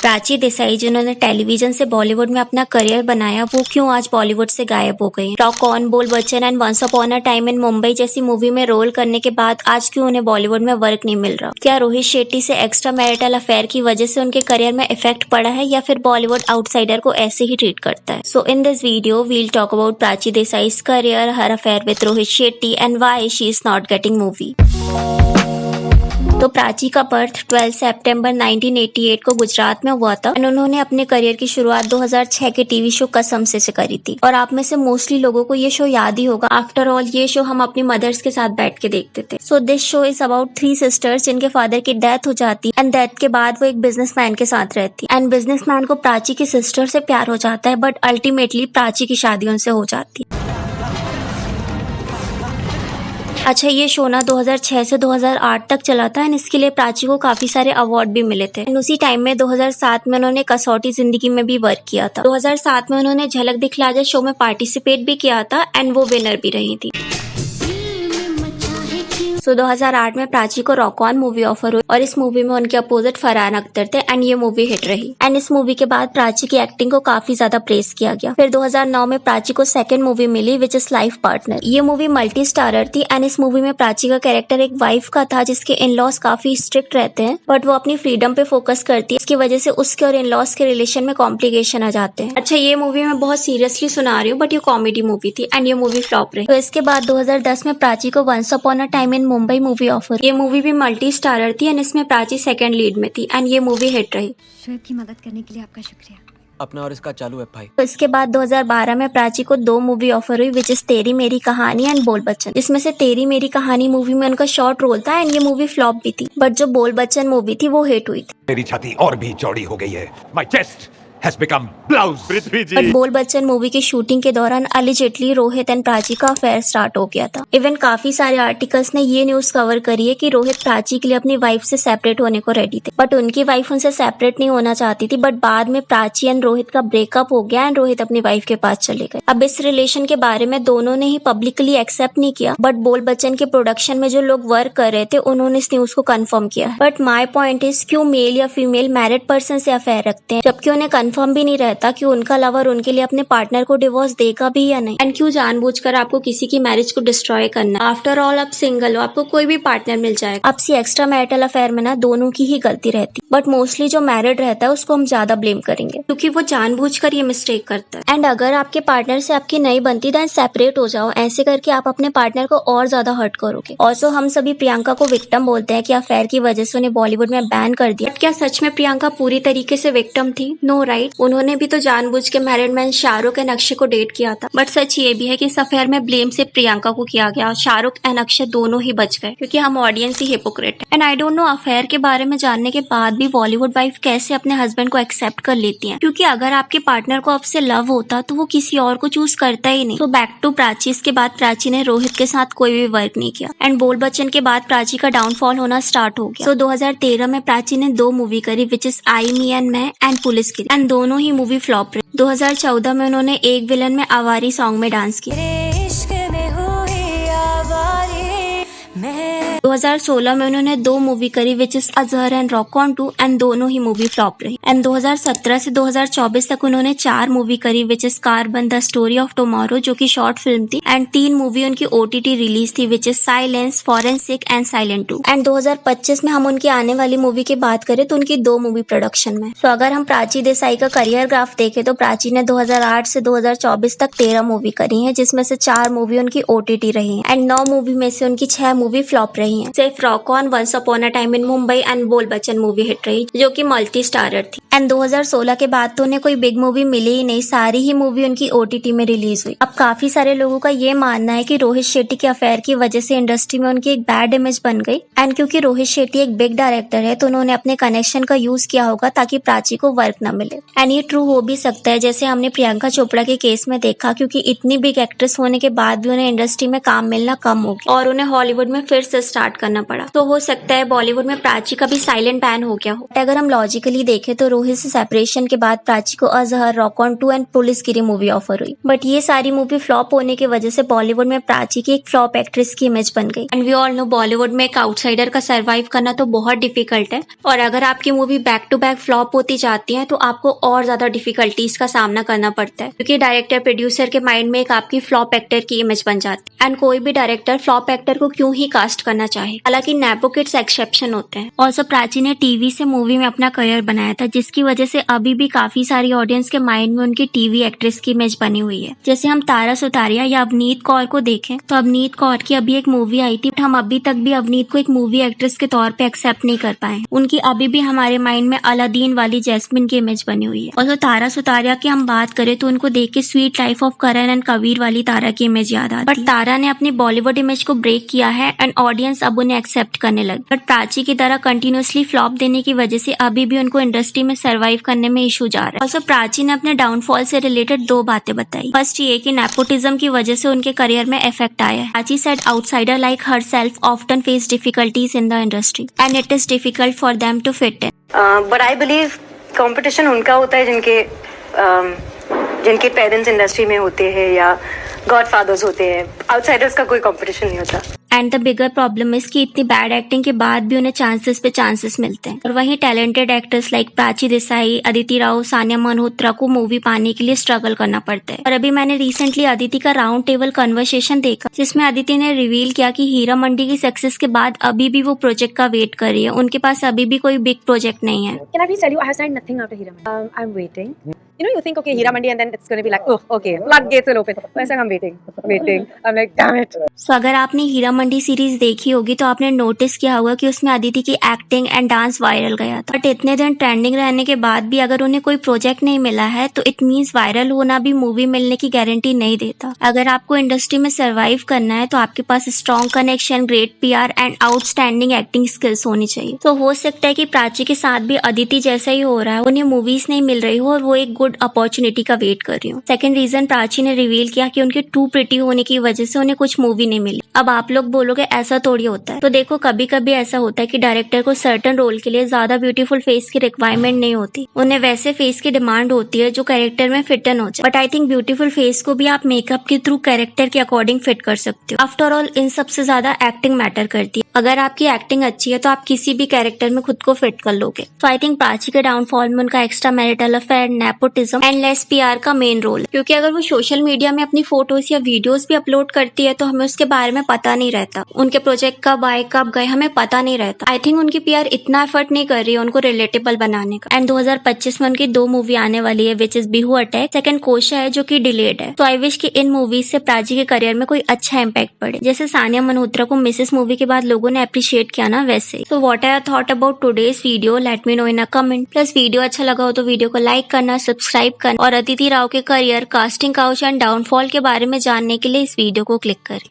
प्राची देसाई जिन्होंने टेलीविजन से बॉलीवुड में अपना करियर बनाया, वो क्यों आज बॉलीवुड से गायब हो गई। Rock On, Bol Bachchan and Once Upon a Time in Mumbai movie मूवी में रोल करने के बाद आज क्यों उन्हें बॉलीवुड में वर्क नहीं मिल रहा। क्या रोहित शेट्टी से एक्स्ट्रा मैरिटल अफेयर की वजह से उनके करियर में इफेक्ट पड़ा है या फिर बॉलीवुड आउटसाइडर को ऐसे ही ट्रीट करता है। So in this video we'll talk about Prachi Desai's career, her affair with Rohit Shetty and why she is not getting movie. तो प्राची का बर्थ 12 सितंबर 1988 को गुजरात में हुआ था और उन्होंने अपने करियर की शुरुआत 2006 के टीवी शो कसम से करी थी। और आप में से मोस्टली लोगों को ये शो याद ही होगा। आफ्टर ऑल ये शो हम अपनी मदर्स के साथ बैठ के देखते थे। So this show is about 3 sisters जिनके फादर की डेथ हो जाती एंड डेथ के बाद वो एक बिजनेसमैन के साथ रहती एंड बिजनेसमैन को प्राची की सिस्टर से प्यार हो जाता है, बट अल्टीमेटली प्राची की शादी उनसे हो जाती है। अच्छा, ये शो ना 2006 से 2008 तक चला था एंड इसके लिए प्राची को काफी सारे अवार्ड भी मिले थे। एंड उसी टाइम में 2007 में उन्होंने कसौटी जिंदगी में भी वर्क किया था। 2007 में उन्होंने झलक दिखला जा शो में पार्टिसिपेट भी किया था एंड वो विनर भी रही थी। सो 2008 में प्राची को रॉक ऑन मूवी ऑफर हुई और इस मूवी में उनके अपोजिट फरहान अख्तर थे एंड ये मूवी हिट रही। एंड इस मूवी के बाद प्राची की एक्टिंग को काफी ज्यादा प्रेस किया गया। फिर 2009 में प्राची को सेकंड मूवी मिली विच इज लाइफ पार्टनर। ये मूवी मल्टी स्टारर थी एंड इस मूवी में प्राची का कैरेक्टर एक वाइफ का था जिसके इन लॉज काफी स्ट्रिक्ट रहते हैं, बट वो अपनी फ्रीडम पे फोकस करती है। इसकी वजह से उसके और इन लॉज के रिलेशन में कॉम्प्लिकेशन आ जाते हैं। अच्छा, ये मूवी मैं बहुत सीरियसली सुना रही हूँ बट ये कॉमेडी मूवी थी एंड ये मूवी फ्लॉप रही। तो इसके बाद 2010 में प्राची को Once Upon a Time in Mumbai movie offer. ये मूवी भी मल्टी स्टारर थी एंड इसमें प्राची सेकंड लीड में थी एंड ये मूवी हिट रही। शोएब की मदद करने के लिए आपका शुक्रिया। अपना और इसका चालू है भाई। तो इसके बाद 2012 में प्राची को 2 मूवी ऑफर हुई विच इज तेरी मेरी कहानी एंड बोल बच्चन। जिसमें से तेरी मेरी कहानी मूवी में उनका शॉर्ट रोल था एंड ये मूवी फ्लॉप भी थी, बट जो बोल बच्चन मूवी थी वो हिट हुई थी। मेरी छाती और भी चौड़ी हो गई है। My chest has become blouse। Prithvi ji. But Bol Bachchan movie की शूटिंग के दौरान अलिजिटली रोहित एंड प्राची का अफेयर स्टार्ट हो गया था। इवन काफी सारे आर्टिकल्स ने ये न्यूज कवर करी है कि रोहित प्राची के लिए अपनी वाइफ से सेपरेट होने को रेडी थे, बट उनकी वाइफ उनसे सेपरेट नहीं होना चाहती थी। बट बाद में प्राची एंड रोहित का ब्रेकअप हो गया एंड रोहित अपनी वाइफ के पास चले गए। अब इस रिलेशन के बारे में दोनों ने ही पब्लिकली एक्सेप्ट नहीं किया, बट बोल बच्चन के प्रोडक्शन में जो लोग वर्क कर रहे थे उन्होंने इस न्यूज को कंफर्म किया। बट माई पॉइंट इज, क्यों मेल या फीमेल मैरिड पर्सन से अफेयर रखते हैं जबकि उन्हें कंफर्म भी नहीं रहता कि उनका लवर उनके लिए अपने पार्टनर को डिवोर्स देगा भी या नहीं। एंड क्यों जानबूझकर आपको किसी की मैरिज को डिस्ट्रॉय करना। आफ्टर ऑल आप सिंगल हो, आपको कोई भी पार्टनर मिल जाएगा। अब सी एक्स्ट्रा मैरिटल अफेयर में ना दोनों की ही गलती रहती, बट मोस्टली जो मैरिड रहता है उसको हम ज्यादा ब्लेम करेंगे क्योंकि वो जानबूझकर ये मिस्टेक करता है। एंड अगर आपके पार्टनर से आपकी नहीं बनती देन सेपरेट हो जाओ। ऐसे करके आप अपने पार्टनर को और ज्यादा हर्ट करोगे। ऑल्सो हम सभी प्रियंका को विक्टिम बोलते हैं कि अफेयर की वजह से उन्हें बॉलीवुड में बैन कर दिया। क्या सच में प्रियंका पूरी तरीके से विक्टिम थी? No right. उन्होंने भी तो जानबूझ के married man Shahrukh and Akshay को डेट किया था। बट सच ये भी है कि इस अफेयर में ब्लेम सिर्फ प्रियंका को किया गया। शाहरुख एंड अक्षय दोनों ही बच गए क्योंकि हम ऑडियंस ही हिपोक्रेट है। And I don't know affair के बारे में जानने के बाद भी बॉलीवुड वाइफ कैसे अपने हस्बैंड को एक्सेप्ट कर लेती है, क्योंकि अगर आपके पार्टनर को आपसे लव होता तो वो किसी और को चूज करता ही नहीं। तो बैक टू प्राची। इसके बाद प्राची ने रोहित के साथ कोई भी वर्क नहीं किया एंड बोल बच्चन के बाद प्राची का डाउनफॉल होना स्टार्ट हो गया। 2013 में प्राची ने 2 मूवी करी which is I me and मैं एंड पुलिस की एंड दोनों ही मूवी फ्लॉप रही। 2014 में उन्होंने एक विलन में आवारी सॉन्ग में डांस किया। 2016 में उन्होंने 2 मूवी करी which is Azhar and rock On 2 and दोनों ही मूवी फ्लॉप रही। एंड 2017 से 2024 तक उन्होंने 4 मूवी करी which is carbon, the story of tomorrow जो कि शॉर्ट फिल्म थी एंड 3 मूवी उनकी OTT रिलीज थी which is silence, forensic and silent 2। And 2025 में हम उनकी आने वाली मूवी की बात करें तो उनकी 2 मूवी प्रोडक्शन में। तो अगर हम प्राची देसाई का करियर ग्राफ देखें तो प्राची ने 2008 से 2024 तक 13 मूवी करी है जिसमें से 4 मूवी उनकी OTT रही है एंड 9 मूवी में से उनकी 6 मूवी फ्लॉप रही है। सिर्फ Rock On, Once Upon a Time in Mumbai and Bol Bachchan movie hit रही जो कि मल्टी स्टारर थी। एंड 2016 के बाद तो उन्हें कोई बिग मूवी मिली ही नहीं, सारी ही मूवी उनकी OTT में रिलीज हुई। अब काफी सारे लोगों का ये मानना है कि रोहित शेट्टी के अफेयर की वजह से इंडस्ट्री में उनकी एक बैड इमेज बन गई एंड क्योंकि रोहित शेट्टी एक बिग डायरेक्टर है तो उन्होंने अपने कनेक्शन का यूज किया होगा ताकि प्राची को वर्क न मिले। एंड ये ट्रू हो भी सकता है जैसे हमने प्रियंका चोपड़ा के केस में देखा, क्योंकि इतनी बिग एक्ट्रेस होने के बाद भी उन्हें इंडस्ट्री में काम मिलना कम हो गया और उन्हें हॉलीवुड में फिर से स्टार स्टार्ट करना पड़ा। तो हो सकता है बॉलीवुड में प्राची का भी साइलेंट बैन हो गया हो। अगर हम लॉजिकली देखें तो रोहित से सेपरेशन के बाद प्राची को Azhar, Rock On 2 and Policegiri movie offer हुई, बट ये सारी मूवी फ्लॉप होने की वजह से बॉलीवुड में प्राची की एक फ्लॉप एक्ट्रेस की इमेज बन गई। And we all know Bollywood में एक आउटसाइडर का सर्वाइव करना तो बहुत डिफिकल्ट है, और अगर आपकी movie back to back flop होती जाती है तो आपको और ज्यादा डिफिकल्टीज का सामना करना पड़ता है, क्योंकि डायरेक्टर प्रोड्यूसर के माइंड में एक आपकी फ्लॉप एक्टर की इमेज बन जाती है। एंड कोई भी डायरेक्टर फ्लॉप एक्टर को क्यों ही कास्ट करना चाहे, हालांकि नेपो किड्स एक्सेप्शन होते हैं। ऑल्सो प्राची ने टीवी से मूवी में अपना करियर बनाया था, जिसकी वजह से अभी भी काफी सारी ऑडियंस के माइंड में उनकी टीवी एक्ट्रेस की इमेज बनी हुई है। जैसे हम तारा सुतारिया या अवनीत कौर को देखें तो अवनीत कौर की अभी एक मूवी आई थी, हम अभी तक भी अवनीत को एक मूवी एक्ट्रेस के तौर पे एक्सेप्ट नहीं कर पाए। उनकी अभी भी हमारे माइंड में अलादीन वाली जैस्मिन की इमेज बनी हुई है। और तारा सुतारिया की हम बात करें तो उनको देख के sweet life of Karan and Kabir वाली तारा की इमेज याद आती है। बट तारा ने अपनी बॉलीवुड इमेज को ब्रेक किया है एंड ऑडियंस अब उन्हें एक्सेप्ट करने लगी। बट प्राची की तरह कंटिन्यूअसली फ्लॉप देने की वजह से अभी भी उनको इंडस्ट्री में सर्वाइव करने में इशू जा रहा है। ऑल्सो प्राची ने अपने डाउनफॉल से रिलेटेड 2 बातें बताई। फर्स्ट ये कि नेपोटिज्म की वजह से उनके करियर में इफेक्ट आया है। Prachi said outsider like herself often face difficulties in the industry and it is difficult for them to fit in. But I believe competition उनका होता है जिनके पेरेंट्स इंडस्ट्री में होते हैं या गॉडफादर्स होते हैं। आउटसाइडर्स का कोई कंपटीशन नहीं होता। And the bigger problem is कि इतनी बैड एक्टिंग के बाद भी उन्हें चांसेस पे चांसेस मिलते हैं, और वहीं talented actors like Prachi Desai, Aditi Rao, Sania Malhotra को मूवी पाने के लिए स्ट्रगल करना पड़ता है। और अभी मैंने रिसेंटली अदिति का राउंड टेबल कन्वर्सेशन देखा, जिसमें अदिति ने रिवील किया कि हीरा मंडी की सक्सेस के बाद अभी भी वो प्रोजेक्ट का वेट कर रही है। उनके पास अभी भी कोई बिग प्रोजेक्ट नहीं है। Can I please tell you, I have signed nothing after Hira Mandi. I'm waiting. You know, you think, okay, Hira Mandi, and then it's going to be like, oh, okay, floodgates will open. But I'm waiting. I'm like, damn it. So, अगर आपने Heera Mandi series देखी होगी तो आपने notice किया होगा कि उसमें अदिति की एक्टिंग एंड डांस वायरल गया था। बट इतने दिन ट्रेंडिंग रहने के बाद भी अगर उन्हें कोई प्रोजेक्ट नहीं मिला है तो इट मीन्स वायरल होना भी मूवी मिलने की गारंटी नहीं देता। अगर आपको इंडस्ट्री में सर्वाइव करना है तो आपके पास strong connection, great PR and outstanding acting skills होनी चाहिए। तो हो सकता है कि प्राची के साथ भी अदिति जैसा ही हो रहा है, उन्हें मूवीज नहीं मिल रही हो और वो एक गुड अपॉर्चुनिटी का वेट कर रही हो। सेकंड रीजन प्राची ने रिवील किया कि उनके टू प्रिटी होने की वजह से उन्हें कुछ मूवी नहीं मिली। अब आप लोग बोलोगे ऐसा थोड़ी होता है, तो देखो कभी कभी ऐसा होता है कि डायरेक्टर को सर्टेन रोल के लिए ज्यादा ब्यूटीफुल फेस की रिक्वायरमेंट नहीं होती, उन्हें वैसे फेस की डिमांड होती है जो कैरेक्टर में फिट इन हो जाए। But I think beautiful face को भी आप मेकअप के थ्रू कैरेक्टर के अकॉर्डिंग फिट कर सकते हो। आफ्टर ऑल इन सबसे ज्यादा एक्टिंग मैटर करती है। अगर आपकी एक्टिंग अच्छी है तो आप किसी भी कैरेक्टर में खुद को फिट कर लोगे। तो आई थिंक प्राची के डाउनफॉल में उनका extra marital affair, nepotism and less PR का मेन रोल है, क्योंकि अगर वो सोशल मीडिया में अपनी फोटोज या वीडियोस भी अपलोड करती है तो हमें उसके बारे में पता नहीं रहता। उनके प्रोजेक्ट कब आए कब गए हमें पता नहीं रहता। आई थिंक उनकी पीआर इतना एफर्ट नहीं कर रही है उनको रिलेटेबल बनाने का। एंड 2025 में उनकी 2 मूवी आने वाली है, which is Bihu attack, second कोशा है जो कि डिलेड है। तो आई विश कि इन मूवीज से प्राची के करियर में कोई अच्छा इम्पैक्ट पड़े, जैसे सानिया मल्होत्रा को मिसेस मूवी के बाद लोगों ने अप्रिशिएट किया ना वैसे। तो what I thought about today's video, let me know in a comment. Plus video अच्छा लगा हो तो वीडियो को लाइक करना, सब्सक्राइब करना और अदिति राव के career, casting couch and downfall के बारे में जानने के लिए इस वीडियो को क्लिक करें।